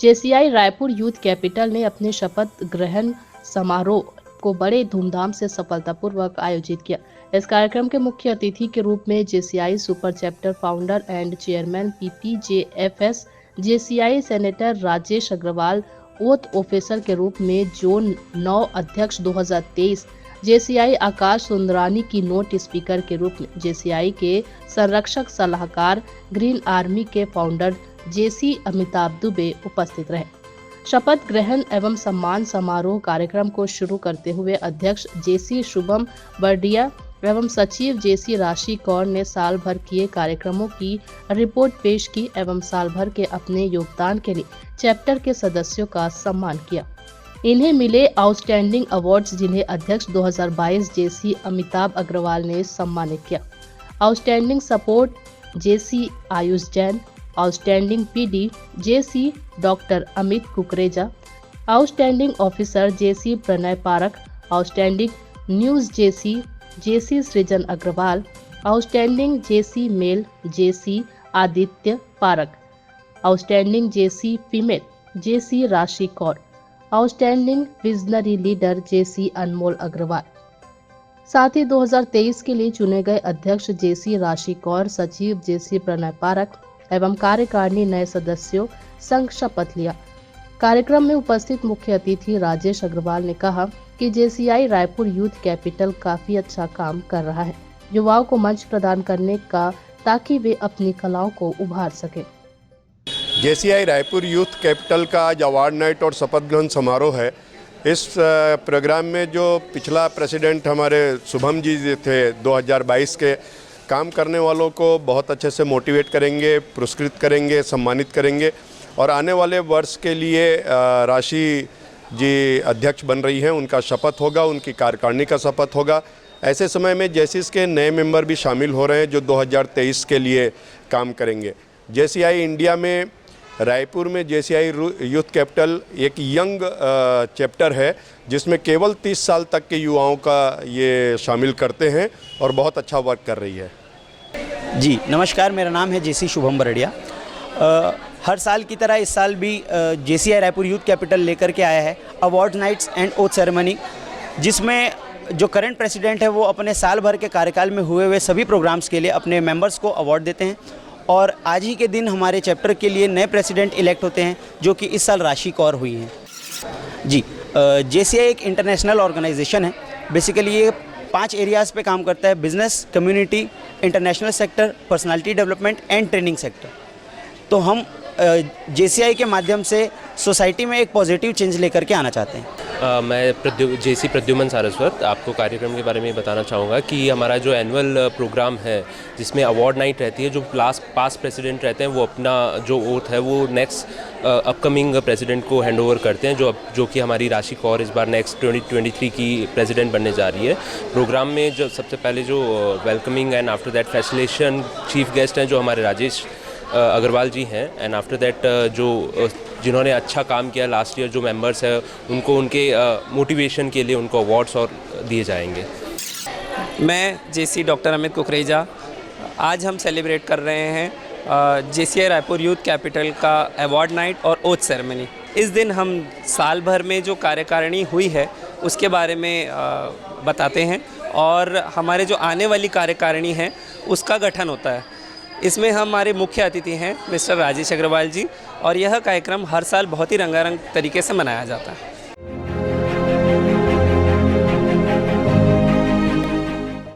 JCI Raipur youth capital ने अपने शपथ ग्रहण समारोह को बड़े धूमधाम से सफलतापूर्वक आयोजित किया। इस कार्यक्रम के मुख्य अतिथि के रूप में JCI super chapter founder and chairman PPJFS JCI senator Rajesh Agarwal, oath officer के रूप में जोन 9 अध्यक्ष 2023 जेसीआई आकाश सुंदरानी की नोट स्पीकर के रूप में जेसीआई के संरक्षक सलाहकार ग्रीन आर्मी के फाउंडर जेसी अमिताभ दुबे उपस्थित रहे। शपथ ग्रहण एवं सम्मान समारोह कार्यक्रम को शुरू करते हुए अध्यक्ष जेसी शुभम बरडिया एवं सचिव जेसी राशि कौर ने साल भर किए कार्यक्रमों की रिपोर्ट पेश की एवं साल भर के अपने योगदान के लिए चैप्टर के सदस्यों का सम्मान किया। इन्हें मिले आउटस्टैंडिंग अवार्ड्स, जिन्हें अध्यक्ष 2022 जेसी अमिताभ अग्रवाल ने सम्मानित किया। Outstanding support JC Ayush Jain, outstanding PD JC doctor Amit Kukreja, outstanding officer JC Pranay Parak, outstanding news JC Srijan Agarwal, outstanding JC male JC Aditya Parak, outstanding JC female JC Rashi Kaur, outstanding visionary leader JC Anmol Agarwal. साथ ही 2023 के लिए चुने गए अध्यक्ष जेसी राशि कौर, सचिव जेसी प्रणय पारक एवं कार्यकारिणी नए सदस्यों संग शपथ लिया। कार्यक्रम में उपस्थित मुख्य अतिथि राजेश अग्रवाल ने कहा कि जेसीआई रायपुर यूथ कैपिटल काफी अच्छा काम कर रहा है, युवाओं को मंच प्रदान करने का, ताकि वे अपनी कलाओं को उभार सके। जेसीआई रायपुर यूथ कैपिटल का आज अवार्ड नाइट और शपथ ग्रहण समारोह है। इस प्रोग्राम में जो पिछला प्रेसिडेंट हमारे शुभम जी थे 2022 के, काम करने वालों को बहुत अच्छे से मोटिवेट करेंगे, पुरस्कृत करेंगे, सम्मानित करेंगे और आने वाले वर्ष के लिए राशि जी अध्यक्ष बन रही हैं, उनका शपथ होगा, उनकी कार्यकारिणी का शपथ होगा। ऐसे समय में जेसीस के नए मेंबर भी शामिल हो रहे हैं जो 2023 के लिए काम करेंगे। जेसीआई इंडिया में रायपुर में जेसीआई यूथ कैपिटल एक यंग चैप्टर है जिसमें केवल 30 साल तक के युवाओं का ये शामिल करते हैं और बहुत अच्छा वर्क कर रही है। जी नमस्कार, मेरा नाम है जेसी शुभम बरडिया। हर साल की तरह इस साल भी जेसीआई रायपुर यूथ कैपिटल लेकर के आया है award nights and oath ceremony, जिसमें जो करंट प्रेसिडेंट है वो अपने साल भर के कार्यकाल में हुए सभी प्रोग्राम्स के लिए अपने मेंबर्स को अवार्ड देते हैं। और आज ही के दिन हमारे चैप्टर के लिए नए प्रेसिडेंट इलेक्ट होते हैं, जो कि इस साल राशि कौर हुई हैं। जी जेसीआई एक इंटरनेशनल ऑर्गेनाइजेशन है। बेसिकली ये 5 एरियाज़ पे काम करता है: business, community, international sector, personality development and training sector. तो हम जेसीआई के माध्यम से सोसाइटी में एक पॉजिटिव चेंज लेकर के आना चाहते हैं। मैं जेसी प्रद्युमन सारस्वत आपको कार्यक्रम के बारे में बताना चाहूँगा कि हमारा जो एनुअल प्रोग्राम है जिसमें अवार्ड नाइट रहती है, जो पास्ट प्रेसिडेंट रहते हैं वो अपना जो ओथ है वो नेक्स्ट अपकमिंग प्रेसिडेंट को हैंडओवर करते हैं, जो कि हमारी राशि कौर इस बार नेक्स्ट 2023 की प्रेसिडेंट बनने जा रही है। प्रोग्राम में जो सबसे पहले जो welcoming and after that facilitation chief guest हैं जो हमारे राजेश अग्रवाल जी हैं, एंड आफ्टर दैट जो जिन्होंने अच्छा काम किया लास्ट ईयर जो मेंबर्स हैं उनको उनके मोटिवेशन के लिए उनको अवार्ड्स और दिए जाएंगे। मैं जेसी डॉक्टर अमित कुकरेजा। आज हम सेलिब्रेट कर रहे हैं जेसीआई रायपुर यूथ कैपिटल का अवार्ड नाइट और ओथ सेरेमनी। इस दिन हम साल भर में जो कार्यकारिणी हुई है उसके बारे में बताते हैं और हमारे जो आने वाली कार्यकारिणी है उसका गठन होता है। इसमें हमारे मुख्य अतिथि हैं मिस्टर राजेश अग्रवाल जी, और यह कार्यक्रम हर साल बहुत ही रंगारंग तरीके से मनाया जाता है।